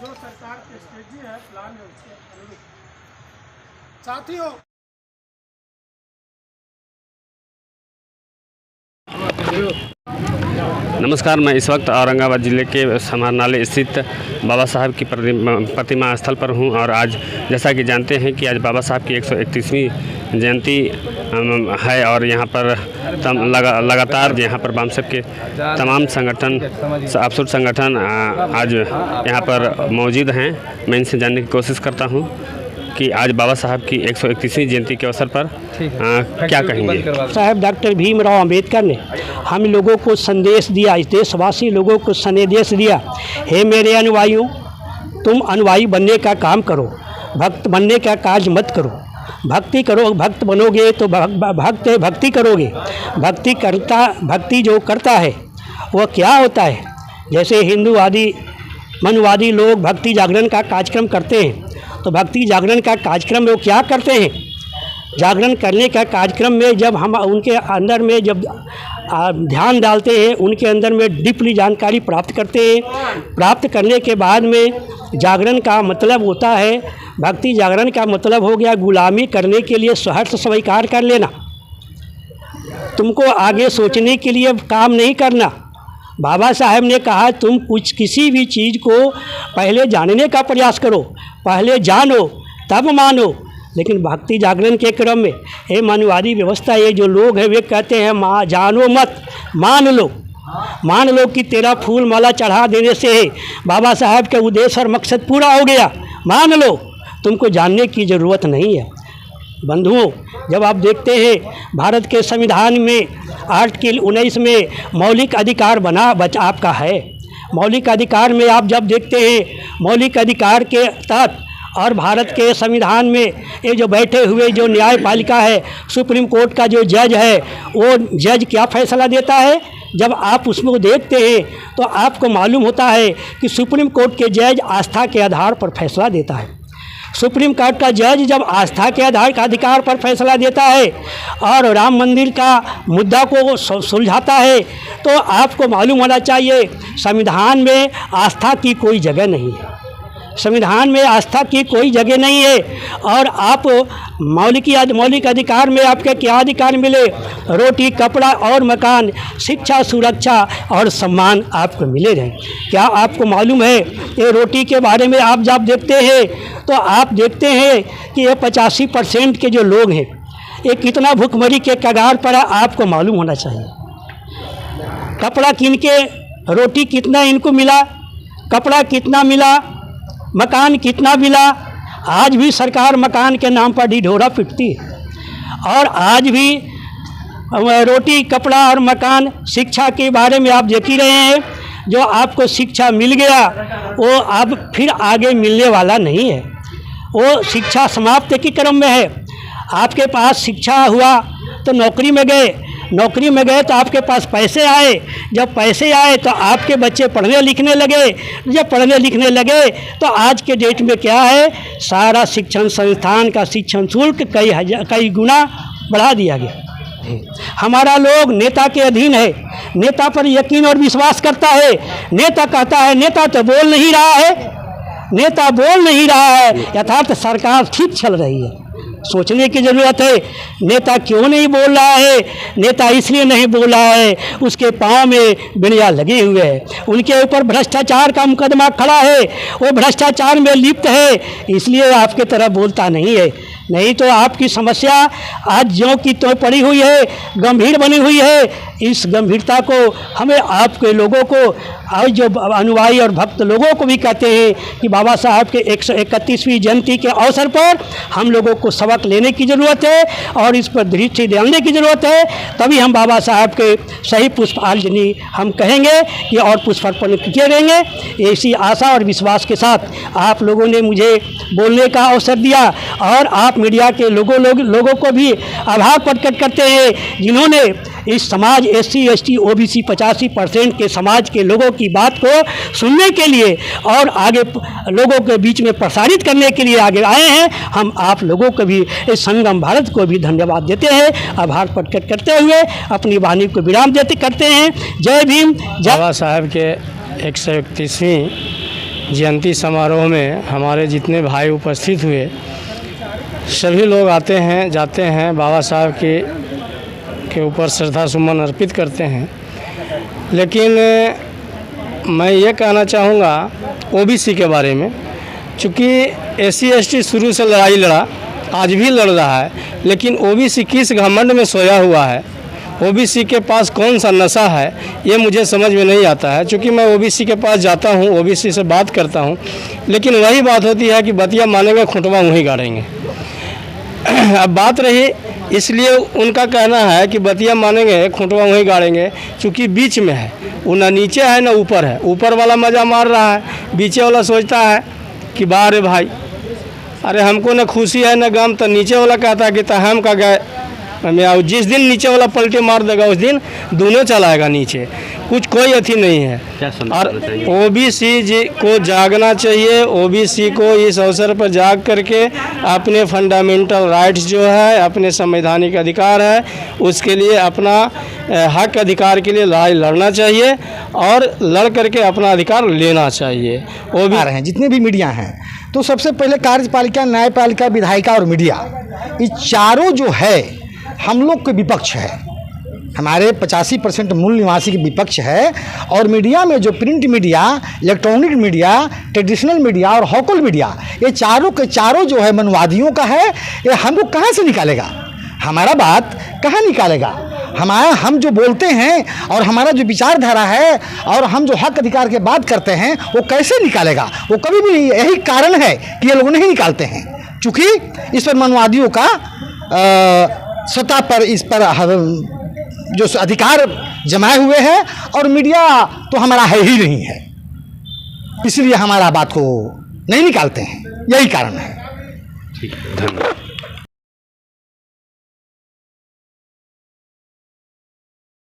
जो सरकार की स्ट्रेटजी है, प्लान है, उसके अनुरूप साथियों नमस्कार। मैं इस वक्त औरंगाबाद ज़िले के समाहरणालय स्थित बाबा साहब की प्रतिमा स्थल पर हूं और आज जैसा कि जानते हैं कि आज बाबा साहब की 131वीं जयंती है और यहां पर लगातार यहां पर बामसेफ के तमाम संगठन, अफसर संगठन आज यहां पर मौजूद हैं। मैं इनसे जानने की कोशिश करता हूं कि आज बाबा साहब की 131वीं जयंती के अवसर पर क्या कहेंगे। साहब डॉक्टर भीमराव अंबेडकर ने हम लोगों को संदेश दिया, इस देशवासी लोगों को संदेश दिया, हे मेरे अनुयायियों, तुम अनुयायी बनने का काम करो, भक्त बनने का काज मत करो। भक्ति करो, भक्त बनोगे तो भक्ति करोगे। भक्ति जो करता है वह क्या होता है। जैसे हिंदूवादी मनुवादी लोग भक्ति जागरण का कार्यक्रम करते हैं, तो भक्ति जागरण का कार्यक्रम में वो क्या करते हैं, जागरण करने का कार्यक्रम में जब हम उनके अंदर में जब ध्यान डालते हैं, उनके अंदर में डीपली जानकारी प्राप्त करते हैं। प्राप्त करने के बाद में जागरण का मतलब होता है, भक्ति जागरण का मतलब हो गया गुलामी करने के लिए सहर्ष स्वीकार कर लेना। तुमको आगे सोचने के लिए काम नहीं करना। बाबा साहब ने कहा तुम किसी भी चीज़ को पहले जानने का प्रयास करो, पहले जानो तब मानो। लेकिन भक्ति जागरण के क्रम में ये मनुवादी व्यवस्था, ये जो लोग हैं वे कहते हैं जानो मत, मान लो कि तेरा फूल माला चढ़ा देने से बाबा साहब के उद्देश्य और मकसद पूरा हो गया, मान लो, तुमको जानने की ज़रूरत नहीं है। बंधुओं, जब आप देखते हैं भारत के संविधान में आर्टिकल 19 में मौलिक अधिकार आपका है। मौलिक अधिकार में आप जब देखते हैं मौलिक अधिकार के तहत और भारत के संविधान में ये जो बैठे हुए जो न्यायपालिका है, सुप्रीम कोर्ट का जो जज है, वो जज क्या फैसला देता है, जब आप उसमें देखते हैं तो आपको मालूम होता है कि सुप्रीम कोर्ट के जज आस्था के आधार पर फैसला देता है। सुप्रीम कोर्ट का जज जब आस्था के आधार का अधिकार पर फैसला देता है और राम मंदिर का मुद्दा को सुलझाता है, तो आपको मालूम होना चाहिए संविधान में आस्था की कोई जगह नहीं है। संविधान में आस्था की कोई जगह नहीं है। और आप मौलिक अधिकार में आपके क्या अधिकार मिले, रोटी, कपड़ा और मकान, शिक्षा, सुरक्षा और सम्मान आपको मिले रहे। क्या आपको मालूम है ये रोटी के बारे में आप जब देखते हैं तो आप देखते हैं कि ये 85% के जो लोग हैं ये कितना भुखमरी के कगार पर आपको मालूम होना चाहिए। कपड़ा किन के, रोटी कितना इनको मिला, कपड़ा कितना मिला, मकान कितना मिला। आज भी सरकार मकान के नाम पर ढिढोरा पिटती है। और आज भी रोटी, कपड़ा और मकान, शिक्षा के बारे में आप देख ही रहे हैं, जो आपको शिक्षा मिल गया वो अब फिर आगे मिलने वाला नहीं है, वो शिक्षा समाप्त के क्रम में है। आपके पास शिक्षा हुआ तो नौकरी में गए तो आपके पास पैसे आए, जब पैसे आए तो आपके बच्चे पढ़ने लिखने लगे, जब पढ़ने लिखने लगे तो आज के डेट में क्या है, सारा शिक्षण संस्थान का शिक्षण शुल्क कई गुना बढ़ा दिया गया। हमारा लोग नेता के अधीन है, नेता पर यकीन और विश्वास करता है। नेता कहता है, नेता तो बोल नहीं रहा है, यथार्थ सरकार ठीक चल रही है। सोचने की ज़रूरत है, नेता क्यों नहीं बोल रहा है। नेता इसलिए नहीं बोल रहा है, उसके पाँव में बिड़िया लगे हुए है, उनके ऊपर भ्रष्टाचार का मुकदमा खड़ा है, वो भ्रष्टाचार में लिप्त है, इसलिए आपके तरफ बोलता नहीं है। नहीं तो आपकी समस्या आज ज्यों की त्यों पड़ी हुई है, गंभीर बनी हुई है। इस गंभीरता को हमें आपके लोगों को, आज जो अनुयायी और भक्त लोगों को भी कहते हैं कि बाबा साहब के 131वीं जयंती के अवसर पर हम लोगों को सबक लेने की ज़रूरत है और इस पर दृष्टि देने की ज़रूरत है। तभी हम बाबा साहब के सही पुष्पांजलि हम कहेंगे कि और पुष्पार्पण किए रहेंगे। ऐसी आशा और विश्वास के साथ आप लोगों ने मुझे बोलने का अवसर दिया और आप मीडिया के लोगों को भी आभार प्रकट करते हैं, जिन्होंने इस समाज SC ST OBC 85% के समाज के लोगों की बात को सुनने के लिए और आगे लोगों के बीच में प्रसारित करने के लिए आगे आए हैं। हम आप लोगों को भी, इस संगम भारत को भी धन्यवाद देते हैं, आभार प्रकट करते हुए अपनी वाणी को विराम करते हैं। जय भीम। बाबा साहब के 131वीं जयंती समारोह में हमारे जितने भाई उपस्थित हुए, सभी लोग आते हैं, जाते हैं, बाबा साहब के ऊपर श्रद्धा सुमन अर्पित करते हैं। लेकिन मैं ये कहना चाहूँगा ओबीसी के बारे में, चूँकि SC ST शुरू से लड़ाई लड़ा, आज भी लड़ रहा है, लेकिन ओबीसी किस घमंड में सोया हुआ है, ओबीसी के पास कौन सा नशा है, ये मुझे समझ में नहीं आता है। चूँकि मैं ओबीसी के पास जाता हूँ, ओबीसी से बात करता हूँ, लेकिन वही बात होती है कि बतिया मानेंगे, खुंटवा वहीं गाड़ेंगे। अब बात रही, इसलिए उनका कहना है कि बतिया मानेंगे, खुंटवा वहीं गाड़ेंगे, चूँकि बीच में है, वो ना नीचे है ना ऊपर है। ऊपर वाला मज़ा मार रहा है, बीचे वाला सोचता है कि वाह रे भाई, अरे हमको न खुशी है न गम। तो नीचे वाला कहता है कि तो हम का गए मैं, जिस दिन नीचे वाला पलटे मार देगा उस दिन दोनों चलाएगा नीचे, कुछ कोई अथी नहीं है। और ओबीसी जी को जागना चाहिए, ओबीसी को इस अवसर पर जाग करके अपने फंडामेंटल राइट्स जो है, अपने संवैधानिक अधिकार है, उसके लिए अपना हक अधिकार के लिए लड़ाई लड़ना चाहिए और लड़ करके अपना अधिकार लेना चाहिए। वो भी हैं जितने भी मीडिया हैं, तो सबसे पहले कार्यपालिका, न्यायपालिका, विधायिका और मीडिया, ये चारों जो है हम लोग के विपक्ष है। हमारे 85% मूल निवासी के विपक्ष है। और मीडिया में जो print media, electronic media, traditional media और हॉकल मीडिया, ये चारों के चारों जो है मनवादियों का है। ये हमको कहाँ से निकालेगा, हमारा बात कहाँ निकालेगा? हम जो बोलते हैं और हमारा जो विचारधारा है और हम जो हक अधिकार की बात करते हैं, वो कैसे निकालेगा? वो कभी भी, यही कारण है कि ये लोग नहीं निकालते हैं, चूँकि इस पर मनवादियों का सत्ता पर, इस पर जो अधिकार जमाए हुए हैं, और मीडिया तो हमारा है ही नहीं है, इसलिए हमारा बात को नहीं निकालते हैं, यही कारण है। ठीक, धन्यवाद।